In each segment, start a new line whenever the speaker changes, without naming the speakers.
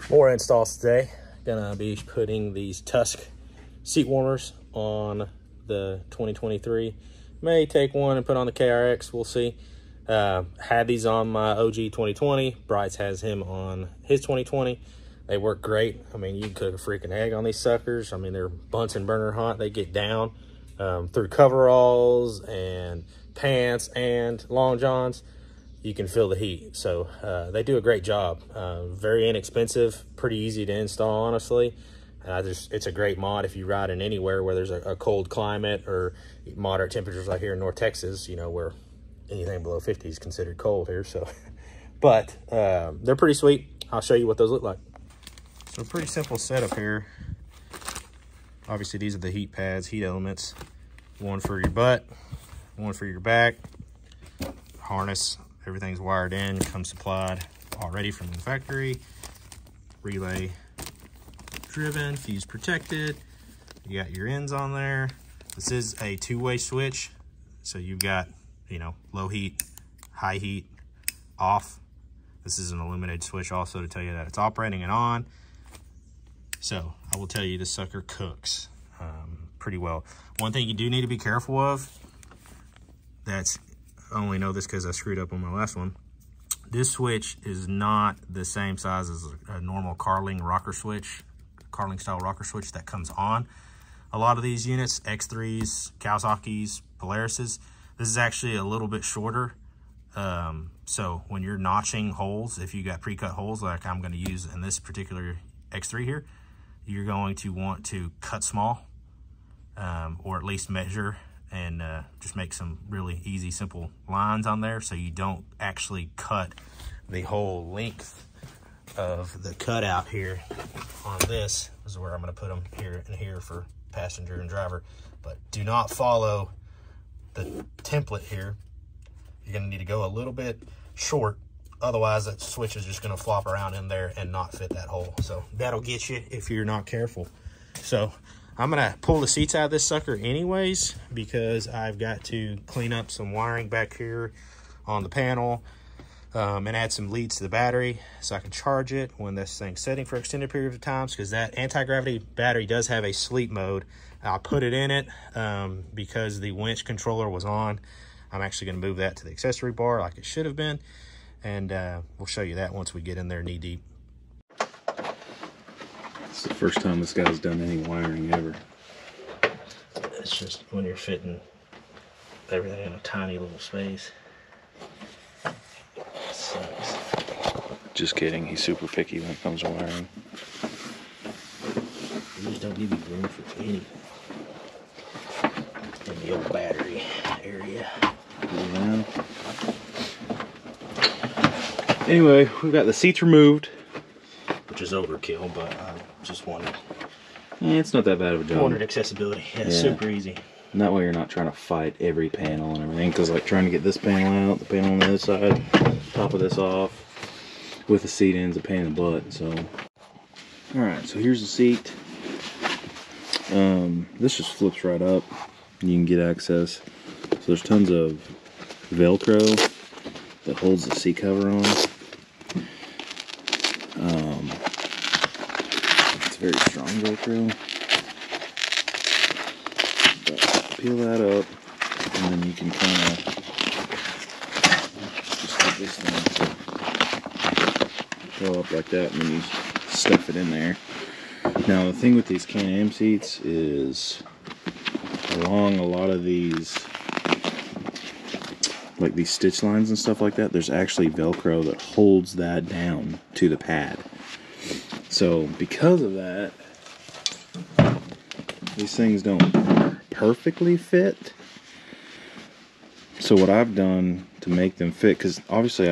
More installs today. Gonna be putting these Tusk seat warmers on the 2023. May take one and put on the KRX, we'll see. Had these on my OG 2020. Bryce has him on his 2020. They work great. I mean, you can cook a freaking egg on these suckers. I mean, they're Bunsen burner hot. They get down through coveralls and pants and long johns. You can feel the heat. So they do a great job. Very inexpensive, pretty easy to install, honestly. It's a great mod if you ride in anywhere where there's a cold climate or moderate temperatures like here in North Texas, you know, where anything below 50 is considered cold here. So, but they're pretty sweet. I'll show you what those look like. So pretty simple setup here. Obviously these are the heat pads, heat elements. One for your butt, one for your back. Harness, everything's wired in, comes supplied already from the factory. Relay driven, fuse protected. You got your ends on there. This is a two-way switch. So you've got, you know, low heat, high heat, off. This is an illuminated switch also to tell you that it's operating and on. So I will tell you this sucker cooks pretty well. One thing you do need to be careful of, I only know this because I screwed up on my last one. This switch is not the same size as a normal Carling rocker switch, Carling style rocker switch that comes on a lot of these units, X3s, Kawasaki's, Polarises. This is actually a little bit shorter. So when you're notching holes, if you got pre-cut holes like I'm going to use in this particular X3 here, you're going to want to cut small, or at least measure and just make some really easy, simple lines on there so you don't actually cut the whole length of the cutout here on this. This is where I'm going to put them here and here for passenger and driver. But do not follow the template here. You're going to need to go a little bit short. Otherwise, that switch is just going to flop around in there and not fit that hole. So that'll get you if you're not careful. So I'm going to pull the seats out of this sucker anyways, because I've got to clean up some wiring back here on the panel and add some leads to the battery so I can charge it when this thing's setting for extended periods of times, because that anti-gravity battery does have a sleep mode. I'll put it in it because the winch controller was on. I'm actually going to move that to the accessory bar like it should have been, and we'll show you that once we get in there knee deep.
It's the first time this guy's done any wiring ever.
It's just when you're fitting everything in a tiny little space. It sucks.
Just kidding, he's super picky when it comes to wiring.
You just don't give you room for any in the old battery area.
Yeah. Anyway, we've got the seats removed,
which is overkill, but I just wanted.
It's not that bad of a job.
Wanted accessibility. Yeah, super easy.
And that way you're not trying to fight every panel and everything, because like trying to get this panel out, the panel on the other side, top of this off, with the seat ends a pain in the butt. So, all right, so here's the seat. This just flips right up. You can get access. So there's tons of Velcro that holds the seat cover on. It's very strong Velcro. But peel that up, and then you can kind of just let this thing go up like that, and then you stuff it in there. Now the thing with these Can-Am seats is, along a lot of these, like these stitch lines and stuff like that, there's actually Velcro that holds that down to the pad. So because of that, these things don't perfectly fit. So what I've done to make them fit, because obviously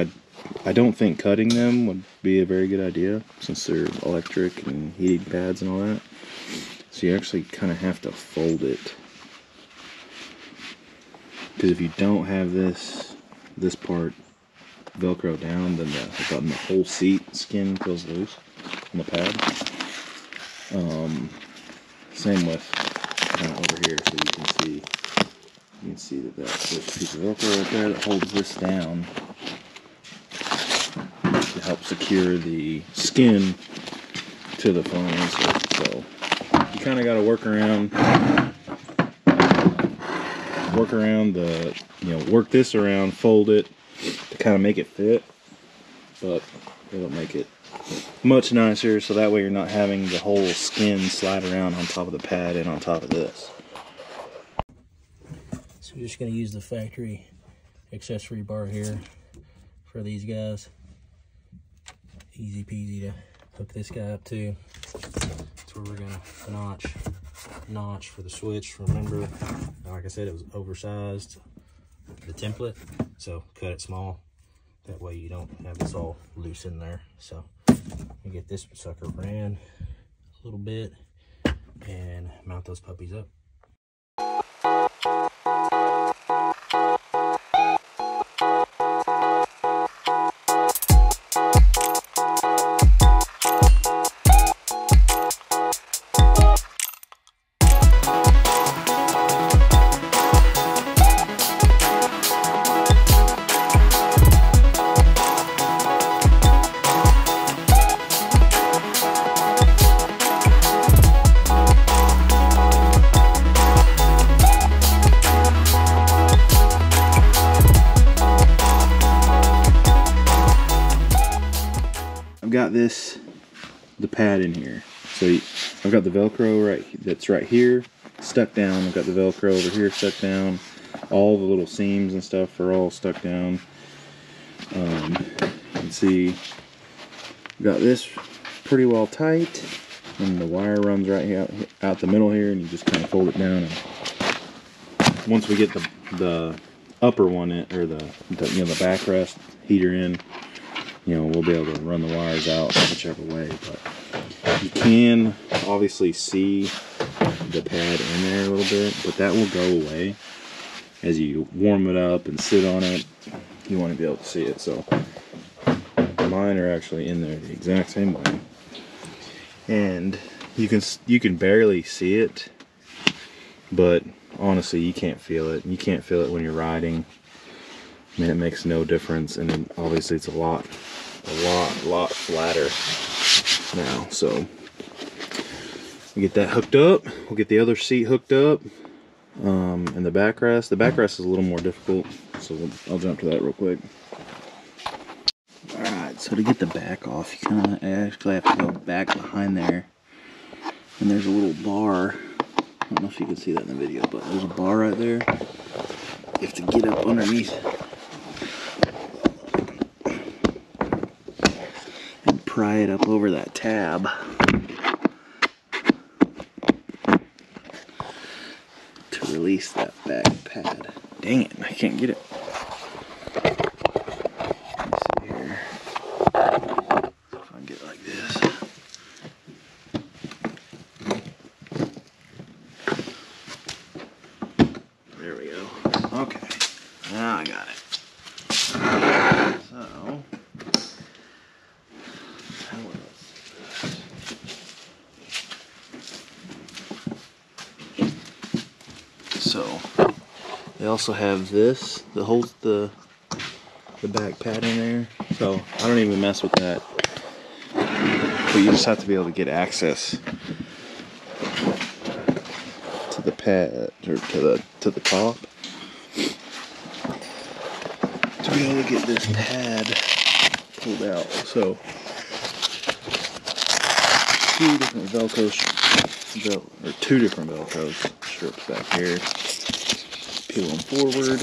I don't think cutting them would be a very good idea since they're electric and heating pads and all that. So you actually kind of have to fold it. Because if you don't have this part Velcro down, then the whole seat skin feels loose on the pad. Same with kind of over here, so you can see that there's a piece of Velcro right there that holds this down to help secure the skin to the foam insert. So you kind of got to work around the, work this around, fold it to kind of make it fit, but it'll make it much nicer, so that way you're not having the whole skin slide around on top of the pad and on top of this.
So we're just going to use the factory accessory bar here for these guys. Easy peasy to hook this guy up to. That's where we're going to notch for the switch. Remember, like I said, it was oversized, the template, so cut it small. That way you don't have this all loose in there. So you get this sucker ran a little bit and mount those puppies up.
Got the pad in here, so I've got the Velcro that's right here stuck down. I've got the Velcro over here stuck down. All the little seams and stuff are all stuck down. You can see I've got this pretty well tight, and the wire runs right out the middle here, and you just kind of fold it down. And once we get the upper one in, or the backrest heater in, we'll be able to run the wires out whichever way. But you can obviously see the pad in there a little bit, but that will go away as you warm it up and sit on it. You want to be able to see it. So mine are actually in there the exact same way, and you can barely see it, but honestly you can't feel it. You can't feel it when you're riding. I mean, it makes no difference, and then obviously it's a lot flatter now. So we get that hooked up. We'll get the other seat hooked up, and the backrest. The backrest is a little more difficult, so I'll jump to that real quick. All right, so to get the back off, you kind of actually have to go back behind there, and there's a little bar. I don't know if you can see that in the video, but there's a bar right there. You have to get up underneath and pry it up over that tab to release that back pad. Dang it, I can't get it. Let's see here. If I can get it like this. There we go. Okay, now I got it. So they also have this that holds the back pad in there, so I don't even mess with that. But you just have to be able to get access to the pad, or to the top, to be able to get this pad pulled out. So two different Velcro strips back here. Peel them forward.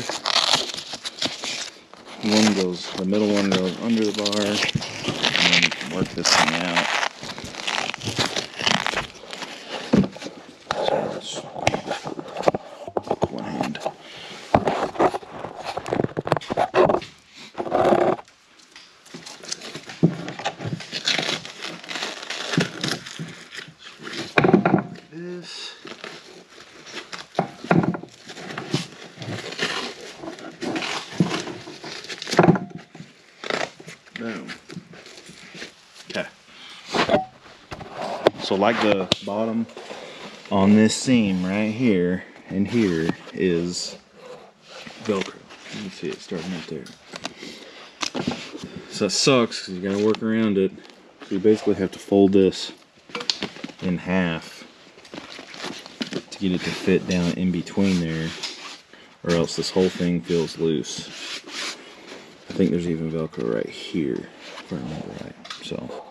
The middle one goes under the bar, and then you can work this thing out. So let's one hand. This. Boom. Okay. So like the bottom on this seam right here and here is Velcro. You can see it starting right there. So it sucks because you gotta work around it. So you basically have to fold this in half to get it to fit down in between there, or else this whole thing feels loose. I think there's even Velcro right here, if I remember right. So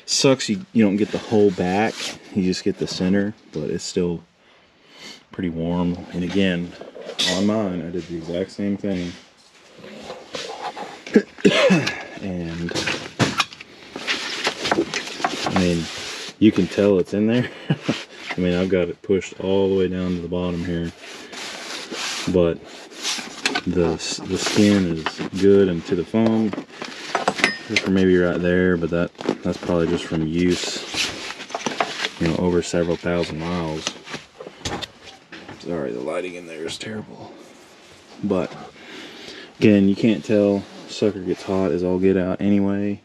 sucks you don't get the whole back, you just get the center, but it's still pretty warm. And again, on mine I did the exact same thing. And I mean, you can tell it's in there. I mean, I've got it pushed all the way down to the bottom here, but the skin is good and to the foam. Or maybe right there, but that's probably just from use, you know, over several thousand miles. Sorry, the lighting in there is terrible. But again, you can't tell. Sucker gets hot as all get out anyway.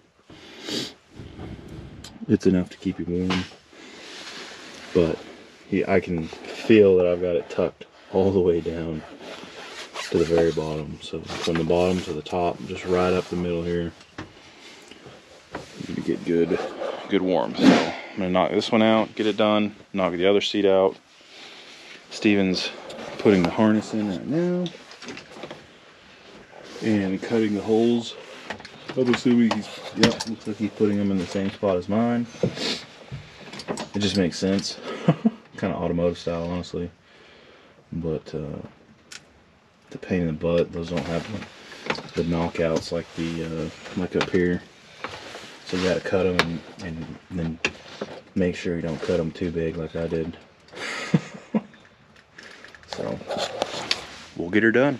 It's enough to keep you warm. But yeah, I can feel that I've got it tucked all the way down to the very bottom. So from the bottom to the top, just right up the middle here, you get good warmth. So I'm gonna knock this one out, get it done, knock the other seat out. Steven's putting the harness in right now and cutting the holes. I'm assuming looks like he's putting them in the same spot as mine. It just makes sense. Kind of automotive style, honestly. But the pain in the butt, those don't have the knockouts like the like up here. So you gotta cut them and then make sure you don't cut them too big like I did. So we'll get her done.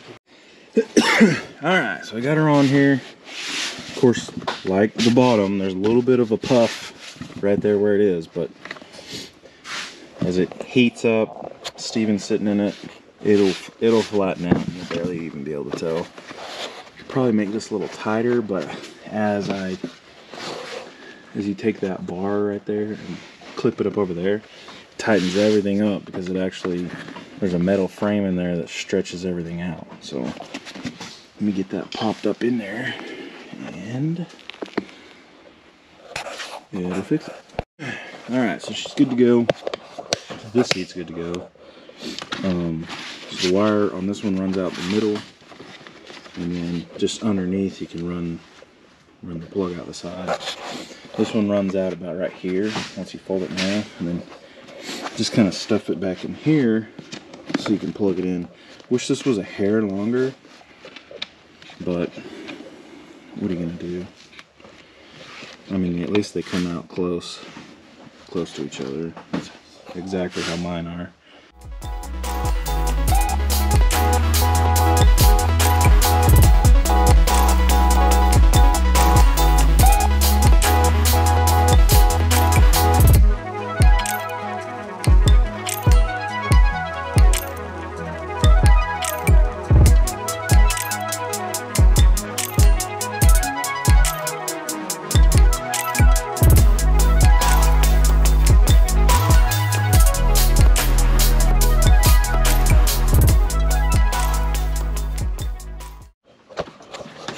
Alright, so I got her on here. Of course, like the bottom, there's a little bit of a puff right there where it is, but as it heats up, Steven's sitting in it, it'll flatten out. You'll barely even be able to tell. Could probably make this a little tighter, but as you take that bar right there and clip it up over there, it tightens everything up because it actually, there's a metal frame in there that stretches everything out. So let me get that popped up in there and it'll fix it. Alright, so she's good to go. This seat's good to go. So the wire on this one runs out the middle, and then just underneath you can run the plug out the side. This one runs out about right here once you fold it in half, and then just kind of stuff it back in here so you can plug it in. Wish this was a hair longer, but what are you gonna do? I mean, at least they come out close to each other. That's exactly how mine are.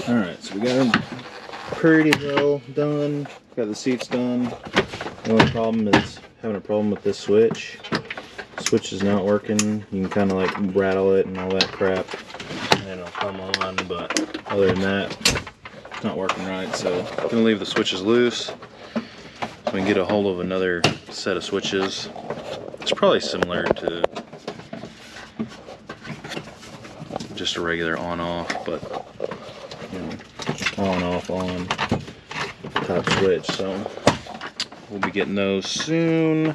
Alright, so we got them pretty well done. Got the seats done. The only problem is having a problem with this switch. The switch is not working. You can kind of like rattle it and all that crap, and it'll come on, but other than that, it's not working right. So I'm gonna leave the switches loose so we can get a hold of another set of switches. It's probably similar to just a regular on-off, but you know, on type switch. So we'll be getting those soon,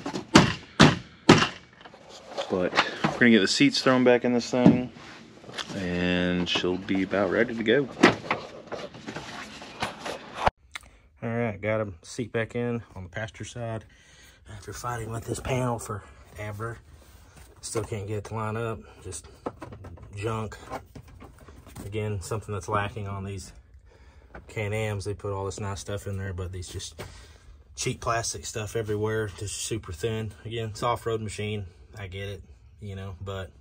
but we're gonna get the seats thrown back in this thing and she'll be about ready to go. All right, got a seat back in on the passenger side after fighting with this panel forever. Still can't get it to line up, just junk. Again, something that's lacking on these Can-Ams. They put all this nice stuff in there, but these just
cheap plastic stuff everywhere, just super thin. Again, it's off-road machine, I get it, you know, but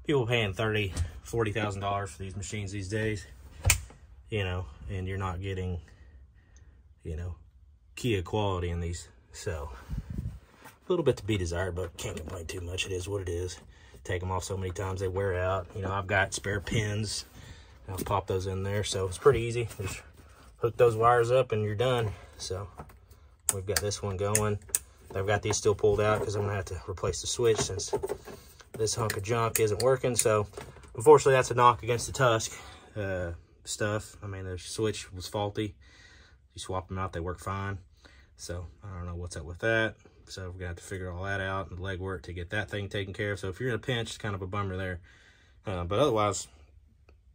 people paying $30,000, $40,000 for these machines these days, you know, and you're not getting, you know, Kia quality in these. So a little bit to be desired, but can't complain too much. It is what it is. Take them off so many times they wear out. You know, I've got spare pins. I'll pop those in there, so it's pretty easy. Just hook those wires up and you're done. So we've got this one going. I've got these still pulled out because I'm gonna have to replace the switch since this hunk of junk isn't working. So unfortunately, that's a knock against the Tusk stuff. I mean, the switch was faulty. You swap them out, they work fine. So I don't know what's up with that. So we're gonna have to figure all that out and legwork to get that thing taken care of. So if you're in a pinch, it's kind of a bummer there. But otherwise,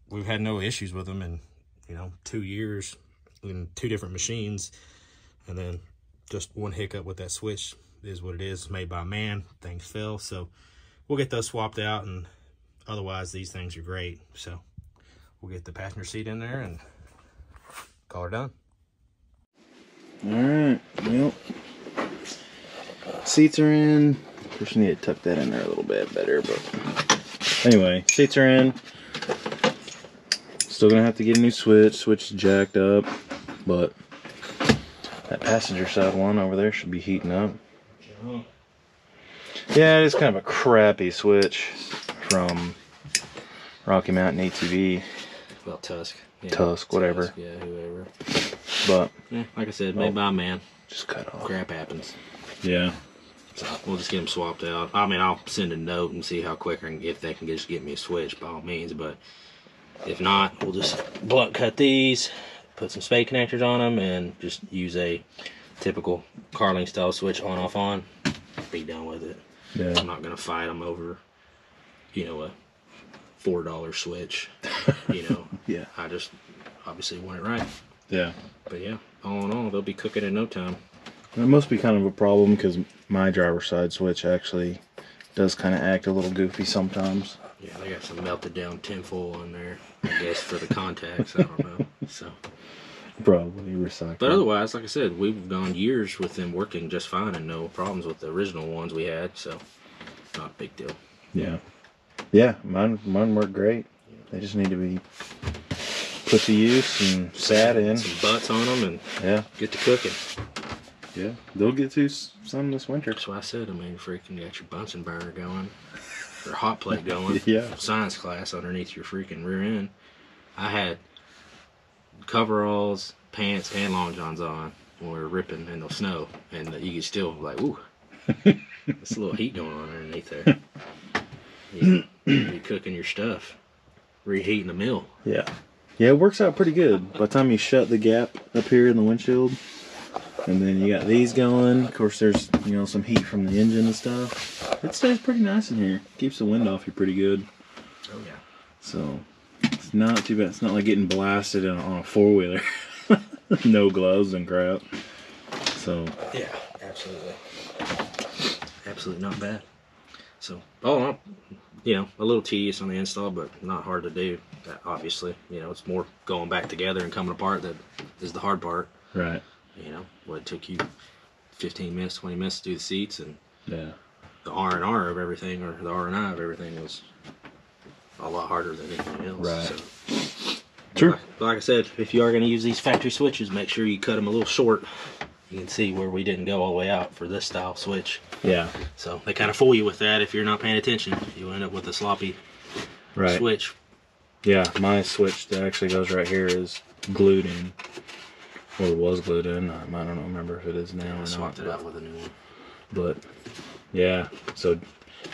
we've had no issues with them in, you know, 2 years in 2 different machines. And then just one hiccup with that switch is what it is. It's made by man. Things fell. So we'll get those swapped out, and otherwise these things are great. So we'll get the passenger seat in there and call her done.
All right, well, seats are in. Of course, you need to tuck that in there a little bit better, but anyway, seats are in. Still gonna have to get a new switch. Switch is jacked up, but that passenger side one over there should be heating up. Yeah, it's kind of a crappy switch from Rocky Mountain ATV.
Well, Tusk. Yeah,
Tusk, whatever.
Tusk, yeah, whoever.
But
yeah, like I said, made by a man.
Just cut off.
Crap happens.
Yeah.
So we'll just get them swapped out. I mean, I'll send a note and see how quick if they can just get me a switch, by all means. But if not, we'll just blunt cut these, put some spade connectors on them, and just use a typical Carling style switch on, off, on. Be done with it.
Yeah.
I'm not gonna fight them over, you know, a $4 switch. You know.
Yeah.
I just obviously want it right.
Yeah.
But yeah, all in all, they'll be cooking in no time.
That must be kind of a problem because my driver's side switch actually does kind of act a little goofy sometimes.
Yeah, they got some melted down tinfoil in there, I guess, for the contacts. I don't know. So
probably recycled.
But otherwise, like I said, we've gone years with them working just fine and no problems with the original ones we had. So not a big deal.
Yeah. Yeah, mine work great. They just need to be put to use and sat in.
Some butts on them and
yeah,
get to cooking.
Yeah, they'll get to some this winter.
That's why I said, I mean, freaking got your Bunsen burner going, or hot plate going.
Yeah.
Science class underneath your freaking rear end. I had coveralls, pants, and long johns on when we were ripping in the snow, and you could still like, ooh, there's a little heat going on underneath there. Yeah, you're cooking your stuff, reheating the meal.
Yeah. Yeah, it works out pretty good. By the time you shut the gap up here in the windshield, and then you got these going. Of course, there's, you know, some heat from the engine and stuff. It stays pretty nice in here. Keeps the wind off you pretty good.
Oh yeah.
So it's not too bad. It's not like getting blasted on a four-wheeler. No gloves and crap. So
yeah, absolutely. Absolutely not bad. So, oh, you know, a little tedious on the install, but not hard to do. Obviously, you know, it's more going back together and coming apart that is the hard part.
right.
You know, what it took you 15 minutes, 20 minutes to do the seats, and
Yeah.
the R&R of everything, or the R&I of everything, was a lot harder than anything else.
Right.
So,
True.
like I said, if you are going to use these factory switches, make sure you cut them a little short. You can see where we didn't go all the way out for this style switch.
Yeah.
So they kind of fool you with that if you're not paying attention. You end up with a sloppy
Right.
switch.
Yeah, my switch that actually goes right here is glued in. Or it was glued in. I don't remember if it is now or
I
not.
swapped it out with a new one.
But yeah, so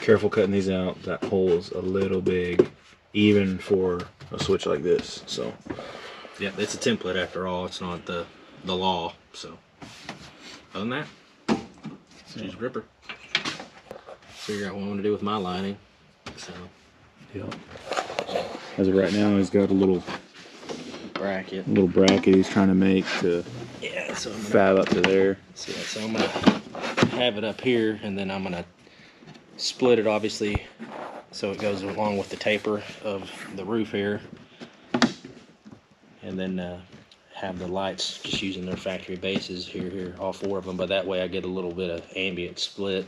careful cutting these out. That hole is a little big, even for a switch like this. So
yeah, it's a template after all. It's not the law. So other than that, she's a gripper. Figure out what I want to do with my lining. So
yeah. As of right now, he's got a little
bracket.
he's trying to make to
Yeah, so I'm gonna
fab up to there.
see that. So I'm gonna have it up here, and then I'm gonna split it obviously so it goes along with the taper of the roof here, and then have the lights just using their factory bases here, all 4 of them, but that way I get a little bit of ambient split.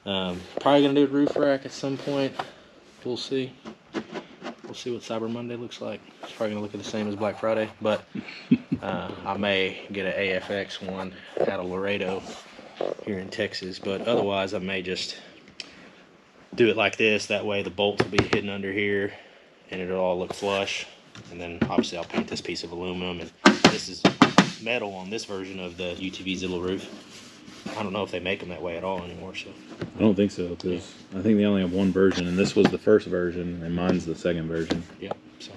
Probably gonna do a roof rack at some point. We'll see. We'll see what Cyber Monday looks like. It's probably gonna look the same as Black Friday, but I may get an AFX one out of Laredo here in Texas, but otherwise I may just do it like this. That way the bolts will be hidden under here and it'll all look flush. And then obviously I'll paint this piece of aluminum, and this is metal on this version of the UTV Zilla roof. I don't know if they make them that way at all anymore. So
I don't think so, because I think they only have 1 version, and this was the first version, and mine's the 2nd version.
Yeah. So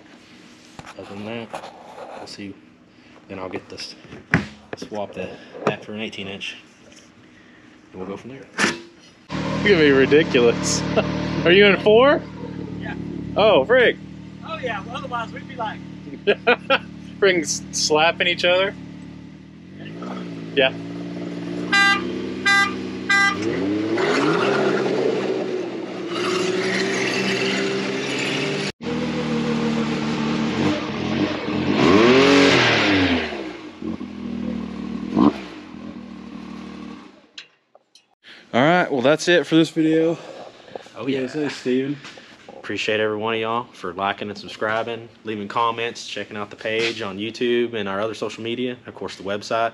other than that, we'll see. Then I'll get this, swap that for an 18-inch, and we'll go from there.
It's gonna be ridiculous. Are you in 4?
Yeah.
Oh, frig.
Oh yeah. Well, otherwise we'd be like
Frig slapping each other. Yeah.
All right, well, that's it for this video.
Oh yeah.
Say, Steven.
Appreciate every one of y'all for liking and subscribing, leaving comments, checking out the page on YouTube and our other social media. Of course, the website.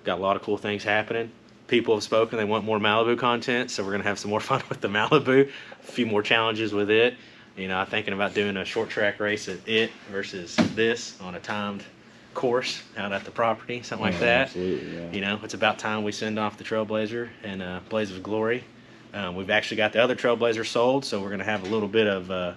Got a lot of cool things happening. People have spoken, they want more Malibu content, so we're gonna have some more fun with the Malibu. A few more challenges with it. You know, I'm thinking about doing a short track race at it versus this on a timed course out at the property, something like that.
Absolutely, yeah.
You know, it's about time we send off the Trailblazer and Blaze of Glory. We've actually got the other Trailblazer sold, so we're going to have a little bit of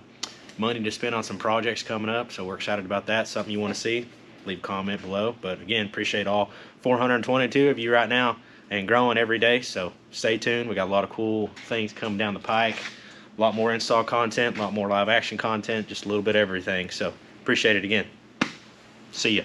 money to spend on some projects coming up, so we're excited about that. Something you want to see, leave a comment below. But again, appreciate all 422 of you right now, and growing every day, so stay tuned. We got a lot of cool things coming down the pike, a lot more install content, a lot more live action content, just a little bit of everything. So appreciate it again. See ya.